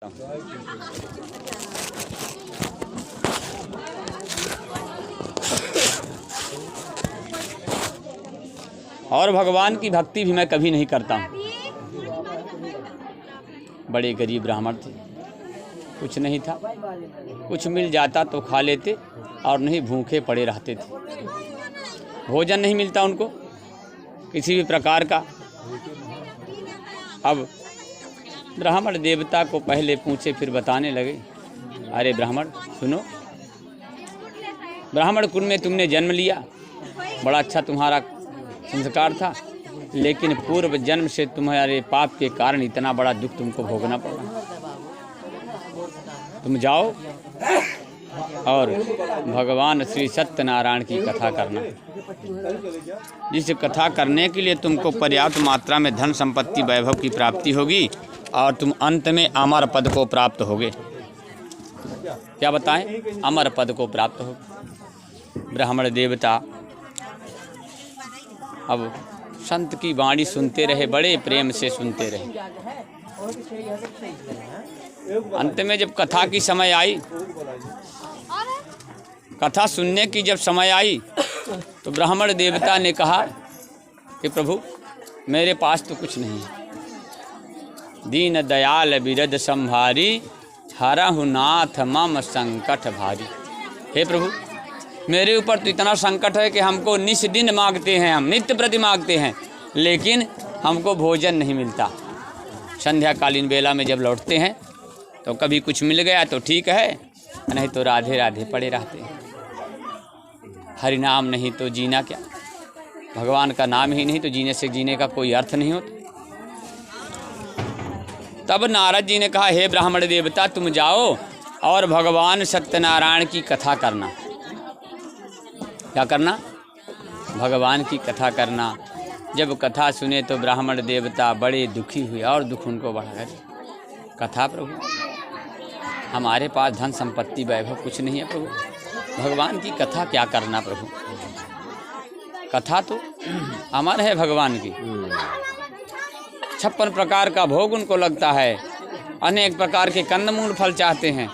और भगवान की भक्ति भी मैं कभी नहीं करता हूँ। बड़े गरीब ब्राह्मण थे, कुछ नहीं था, कुछ मिल जाता तो खा लेते और नहीं भूखे पड़े रहते थे। भोजन नहीं मिलता उनको किसी भी प्रकार का। अब ब्राह्मण देवता को पहले पूछे फिर बताने लगे, अरे ब्राह्मण सुनो, ब्राह्मण कुल में तुमने जन्म लिया, बड़ा अच्छा तुम्हारा संस्कार था, लेकिन पूर्व जन्म से तुम्हारे पाप के कारण इतना बड़ा दुख तुमको भोगना पड़ा। तुम जाओ और भगवान श्री सत्यनारायण की कथा करना। जिस कथा करने के लिए तुमको पर्याप्त मात्रा में धन संपत्ति वैभव की प्राप्ति होगी और तुम अंत में अमर पद को प्राप्त होगे। क्या बताएं? अमर पद को प्राप्त होगे। ब्राह्मण देवता अब संत की वाणी सुनते रहे, बड़े प्रेम से सुनते रहे। अंत में जब कथा की समय आई, कथा सुनने की जब समय आई, तो ब्राह्मण देवता ने कहा कि प्रभु मेरे पास तो कुछ नहीं है। दीन दयाल बिरद संभारी, हरहु नाथ मम संकट भारी। हे प्रभु, मेरे ऊपर तो इतना संकट है कि हमको निस दिन मांगते हैं, हम नित्य प्रति मांगते हैं, लेकिन हमको भोजन नहीं मिलता। संध्याकालीन बेला में जब लौटते हैं तो कभी कुछ मिल गया तो ठीक है, नहीं तो राधे राधे पड़े रहते हैं। हरि नाम नहीं तो जीना क्या, भगवान का नाम ही नहीं तो जीने का कोई अर्थ नहीं होता। तब नारद जी ने कहा, हे ब्राह्मण देवता तुम जाओ और भगवान सत्यनारायण की कथा करना। क्या करना? भगवान की कथा करना। जब कथा सुने तो ब्राह्मण देवता बड़े दुखी हुए और दुख उनको बढ़ा गए। कथा प्रभु, हमारे पास धन संपत्ति वैभव कुछ नहीं है प्रभु, भगवान की कथा क्या करना प्रभु। कथा तो अमर है भगवान की, 56 प्रकार का भोग उनको लगता है, अनेक प्रकार के कंदमूल फल चाहते हैं,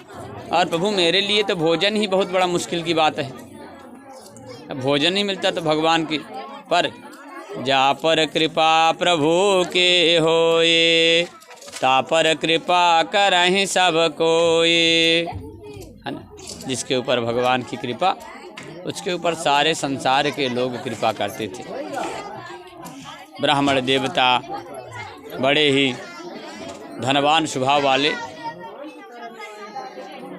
और प्रभु मेरे लिए तो भोजन ही बहुत बड़ा मुश्किल की बात है। भोजन नहीं मिलता तो भगवान की, पर जा पर कृपा प्रभु के होए, ता पर कृपा करहि सब कोई। है ना? जिसके ऊपर भगवान की कृपा, उसके ऊपर सारे संसार के लोग कृपा करते थे। ब्राह्मण देवता बड़े ही धनवान स्वभाव वाले,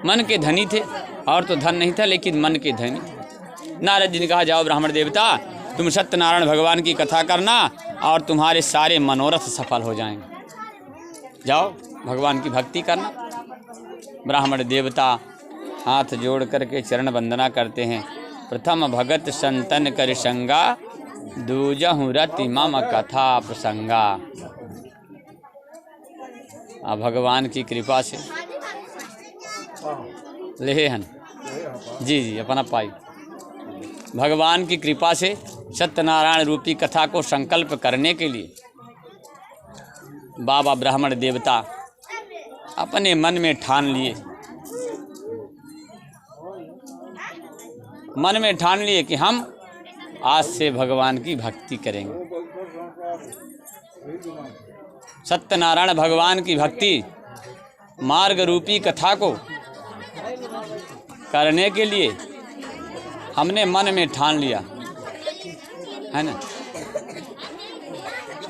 मन के धनी थे, और तो धन नहीं था लेकिन मन के धनी। नारद जी ने कहा, जाओ ब्राह्मण देवता, तुम सत्यनारायण भगवान की कथा करना और तुम्हारे सारे मनोरथ सफल हो जाएंगे। जाओ भगवान की भक्ति करना। ब्राह्मण देवता हाथ जोड़ करके चरण वंदना करते हैं। प्रथम भगत संतन कर संगा, दूजहु रति मम कथा प्रसंगा। भगवान की कृपा से ले हन जी अपना पाई। भगवान की कृपा से सत्यनारायण रूपी कथा को संकल्प करने के लिए बाबा ब्राह्मण देवता अपने मन में ठान लिए, कि हम आज से भगवान की भक्ति करेंगे। सत्यनारायण भगवान की भक्ति मार्ग रूपी कथा को करने के लिए हमने मन में ठान लिया, है ना।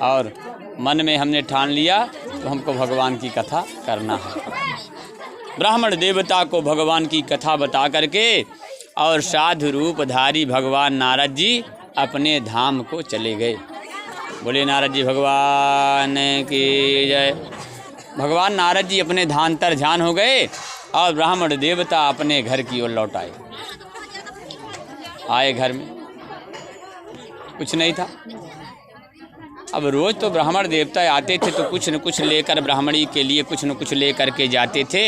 और मन में हमने ठान लिया तो हमको भगवान की कथा करना है। ब्राह्मण देवता को भगवान की कथा बता करके और साधु रूपधारी भगवान नारद जी अपने धाम को चले गए। बोले नारद जी भगवान की जय। भगवान नारद जी अपने धांतर ध्यान हो गए और ब्राह्मण देवता अपने घर की ओर लौट आए। घर में कुछ नहीं था। अब रोज़ तो ब्राह्मण देवता आते थे तो कुछ न कुछ लेकर ब्राह्मणी के लिए कुछ न कुछ लेकर के जाते थे,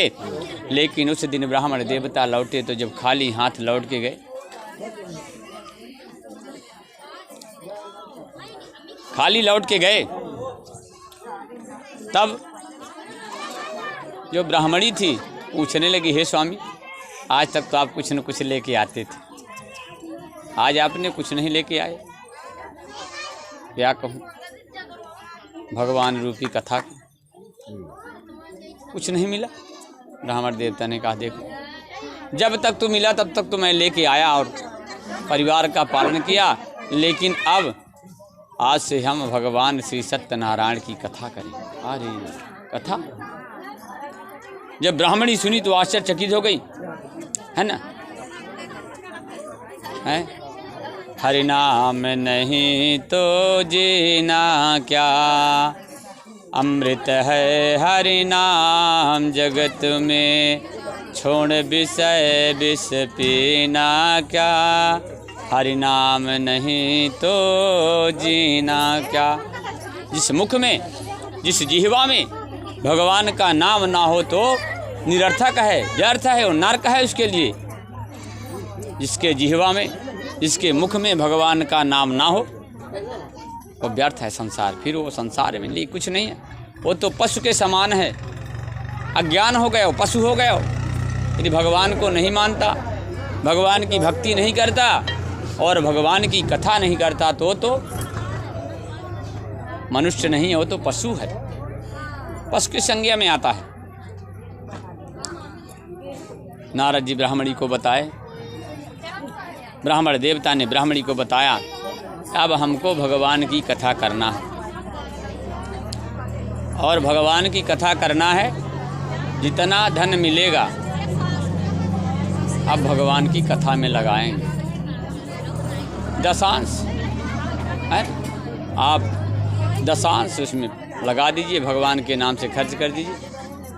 लेकिन उस दिन ब्राह्मण देवता लौटे तो जब खाली हाथ लौट के गए, खाली लौट के गए, तब जो ब्राह्मणी थी पूछने लगी, हे स्वामी, आज तक तो आप कुछ न कुछ लेके आते थे, आज आपने कुछ नहीं लेके आए। क्या कहूँ, भगवान रूपी कथा की कुछ नहीं मिला। ब्राह्मण देवता ने कहा, देखो जब तक तो मिला तब तक तो मैं लेके आया और परिवार का पालन किया, लेकिन अब आज से हम भगवान श्री सत्यनारायण की कथा करेंगे। अरे कथा! जब ब्राह्मणी सुनी तो आश्चर्यचकित हो गई, है ना। है हरि नाम नहीं तो जीना क्या, अमृत है हरि नाम जगत में, छोड़ विषय विष पीना क्या, हरि नाम नहीं तो जीना क्या। जिस मुख में, जिस जिह्वा में भगवान का नाम ना हो तो निरर्थक है, व्यर्थ है और नरक है उसके लिए। जिसके जिह्वा में, जिसके मुख में भगवान का नाम ना हो वो व्यर्थ है संसार, फिर वो संसार में लिए कुछ नहीं है। वो तो पशु के समान है, अज्ञान हो गया हो, पशु हो गया हो। यदि भगवान को नहीं मानता, भगवान की भक्ति नहीं करता और भगवान की कथा नहीं करता तो मनुष्य नहीं है, वो तो पशु है, पशु की संज्ञा में आता है। नारद जी ब्राह्मणी को बताए, ब्राह्मण देवता ने ब्राह्मणी को बताया, अब हमको भगवान की कथा करना है और भगवान की कथा करना है। जितना धन मिलेगा अब भगवान की कथा में लगाएंगे। दशांश है, आप दशांश उसमें लगा दीजिए, भगवान के नाम से खर्च कर दीजिए।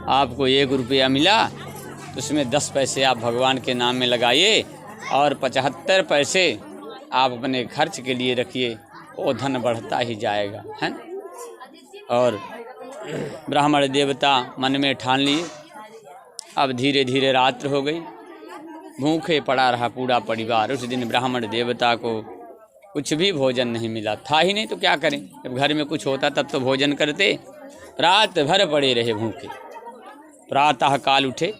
आपको 1 रुपया मिला तो उसमें 10 पैसे आप भगवान के नाम में लगाइए और 75 पैसे आप अपने खर्च के लिए रखिए, वो धन बढ़ता ही जाएगा, है। और ब्राह्मण देवता मन में ठान लिए। अब धीरे धीरे रात्र हो गई, भूखे पड़ा रहा पूरा परिवार। उस दिन ब्राह्मण देवता को कुछ भी भोजन नहीं मिला, था ही नहीं तो क्या करें। जब घर में कुछ होता तब तो भोजन करते, रात भर पड़े रहे भूखे। प्रातः काल उठे,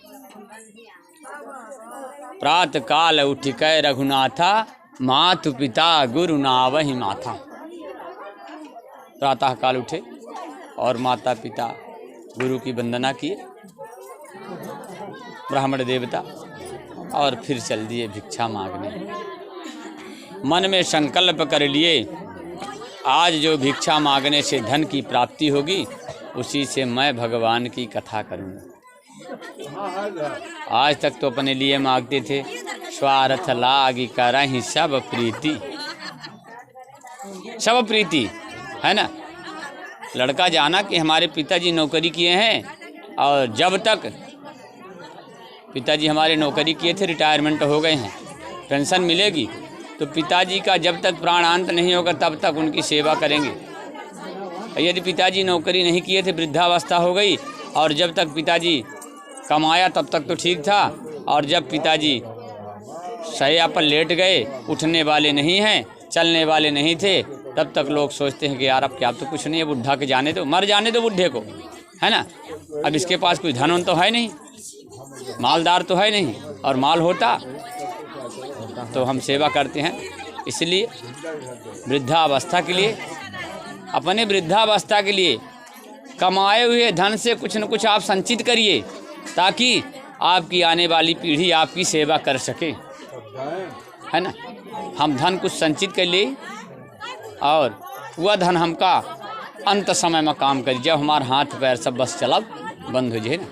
प्रातः काल उठ कै रघुनाथा, मातु पिता गुरु नावहि माथा। प्रातः काल उठे और माता पिता गुरु की वंदना किए ब्राह्मण देवता, और फिर चल दिए भिक्षा मांगने। मन में संकल्प कर लिए, आज जो भिक्षा मांगने से धन की प्राप्ति होगी उसी से मैं भगवान की कथा करूँगा। आज तक तो अपने लिए मांगते थे, स्वार्थ लागी करहि सब प्रीति। सब प्रीति है ना। लड़का जाना कि हमारे पिताजी नौकरी किए हैं और जब तक पिताजी हमारे नौकरी किए थे, रिटायरमेंट हो गए हैं, पेंशन मिलेगी, तो पिताजी का जब तक प्राणांत नहीं होगा तब तक उनकी सेवा करेंगे। यदि पिताजी नौकरी नहीं किए थे, वृद्धावस्था हो गई और जब तक पिताजी कमाया तब तक तो ठीक था, और जब पिताजी शैया पर लेट गए, उठने वाले नहीं हैं, चलने वाले नहीं थे, तब तक लोग सोचते हैं कि यार अब क्या, अब तो कुछ नहीं है, बुढ़ा के जाने दो, मर जाने दो बुढ़े को, है ना। अब इसके पास कोई धन तो है नहीं, मालदार तो है नहीं, और माल होता तो हम सेवा करते हैं। इसलिए वृद्धावस्था के लिए, अपने वृद्धावस्था के लिए कमाए हुए धन से कुछ न कुछ आप संचित करिए, ताकि आपकी आने वाली पीढ़ी आपकी सेवा कर सके, है ना। हम धन कुछ संचित कर लिए और वह धन हमका अंत समय में काम करी, जब हमारा हाथ पैर सब बस चला बंद हो जाए ना।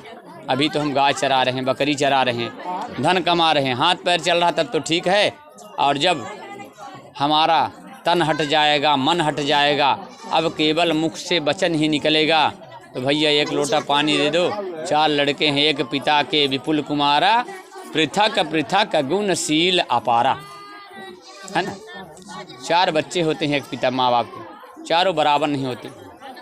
अभी तो हम गाय चरा रहे हैं, बकरी चरा रहे हैं, धन कमा रहे हैं, हाथ पैर चल रहा तब तो ठीक है, और जब हमारा तन हट जाएगा, मन हट जाएगा, अब केवल मुख से वचन ही निकलेगा, तो भैया 1 लोटा पानी दे दो, 4 लड़के हैं एक पिता के विपुल कुमारा, पृथक पृथक गुणशील अपारा, है ना। 4 बच्चे होते हैं एक पिता माँ बाप के, चारों बराबर नहीं होते।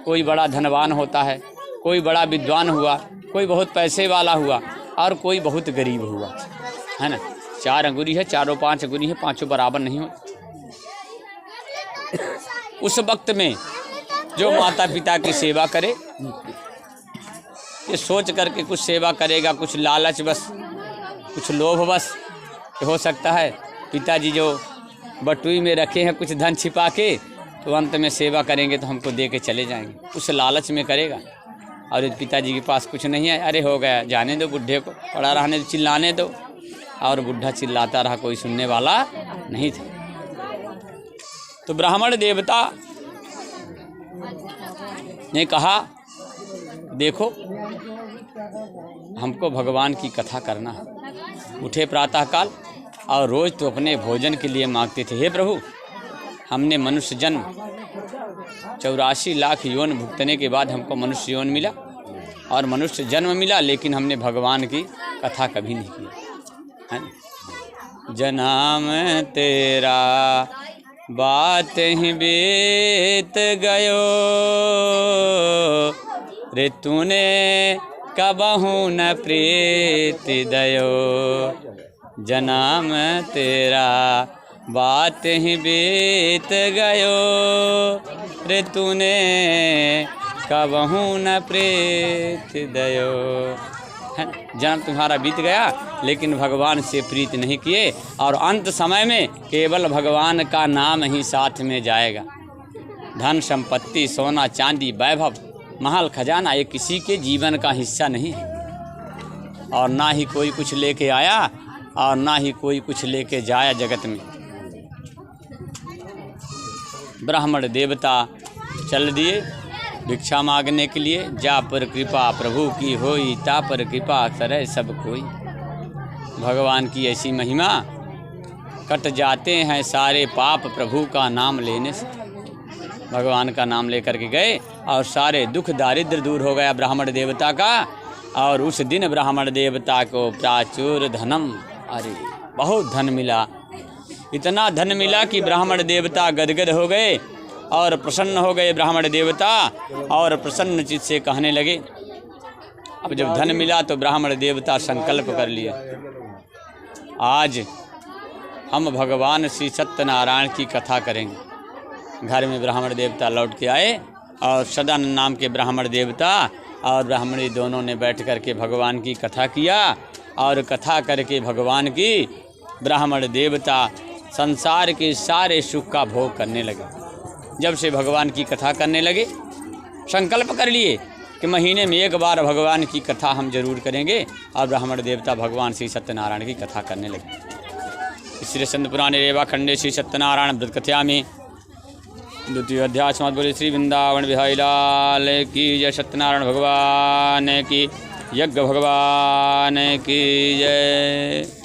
कोई बड़ा धनवान होता है, कोई बड़ा विद्वान हुआ, कोई बहुत पैसे वाला हुआ, और कोई बहुत गरीब हुआ, है ना। 4 अंगुरी है, चारों 5 अंगुरी है, पांचों बराबर नहीं होते। उस वक्त में जो माता पिता की सेवा करे, ये सोच करके कुछ सेवा करेगा, कुछ लालच बस, कुछ लोभ बस, कि हो सकता है पिताजी जो बटुई में रखे हैं कुछ धन छिपा के, तो अंत में सेवा करेंगे तो हमको दे के चले जाएंगे, उस लालच में करेगा। और पिताजी के पास कुछ नहीं है, अरे हो गया, जाने दो बुढ़े को, पड़ा रहने दो, चिल्लाने दो। और बुढ़ा चिल्लाता रहा, कोई सुनने वाला नहीं था। तो ब्राह्मण देवता ने कहा, देखो हमको भगवान की कथा करना है। उठे प्रातःकाल और रोज़ तो अपने भोजन के लिए मांगते थे, हे प्रभु हमने मनुष्य जन्म 84 लाख योन भुगतने के बाद हमको मनुष्य योन मिला और मनुष्य जन्म मिला, लेकिन हमने भगवान की कथा कभी नहीं की है। जन्म तेरा बात ही बीत गयो, रे तूने कबहू न प्रीति दयो। जन्म तेरा बात ही बीत गयो, रे तूने कबहू न प्रीति दयो। जन्म तुम्हारा बीत गया लेकिन भगवान से प्रीति नहीं किए, और अंत समय में केवल भगवान का नाम ही साथ में जाएगा। धन संपत्ति, सोना चांदी, वैभव, महल खजाना, ये किसी के जीवन का हिस्सा नहीं है, और ना ही कोई कुछ लेके आया और ना ही कोई कुछ लेके जाया जगत में। ब्राह्मण देवता चल दिए भिक्षा मांगने के लिए। जा पर कृपा प्रभु की होई, ता पर कृपा करे सब कोई। भगवान की ऐसी महिमा, कट जाते हैं सारे पाप प्रभु का नाम लेने से। भगवान का नाम लेकर के गए और सारे दुख दारिद्र दूर हो गया ब्राह्मण देवता का। और उस दिन ब्राह्मण देवता को प्राचुर धनम, अरे बहुत धन मिला। इतना धन मिला कि ब्राह्मण देवता गदगद हो गए और प्रसन्न हो गए ब्राह्मण देवता, और प्रसन्न चित्त से कहने लगे। अब जब धन मिला तो ब्राह्मण देवता संकल्प कर लिए, आज हम भगवान श्री सत्यनारायण की कथा करेंगे। घर में ब्राह्मण देवता लौट के आए और सदानंद नाम के ब्राह्मण देवता और ब्राह्मणी दोनों ने बैठ कर के भगवान की कथा किया। और कथा करके भगवान की ब्राह्मण देवता संसार के सारे सुख का भोग करने लगे। जब से भगवान की कथा करने लगे, संकल्प कर लिए कि महीने में एक बार भगवान की कथा हम जरूर करेंगे। और ब्राह्मण देवता भगवान श्री सत्यनारायण की कथा करने लगे। श्री स्कंद पुराणे रेवा खंडे श्री सत्यनारायण व्रत कथा में 2 अध्याय समाप्त। बोले श्री वृंदावन बिहारी लाल की जय। सत्यनारायण भगवान की, यज्ञ भगवान की जय।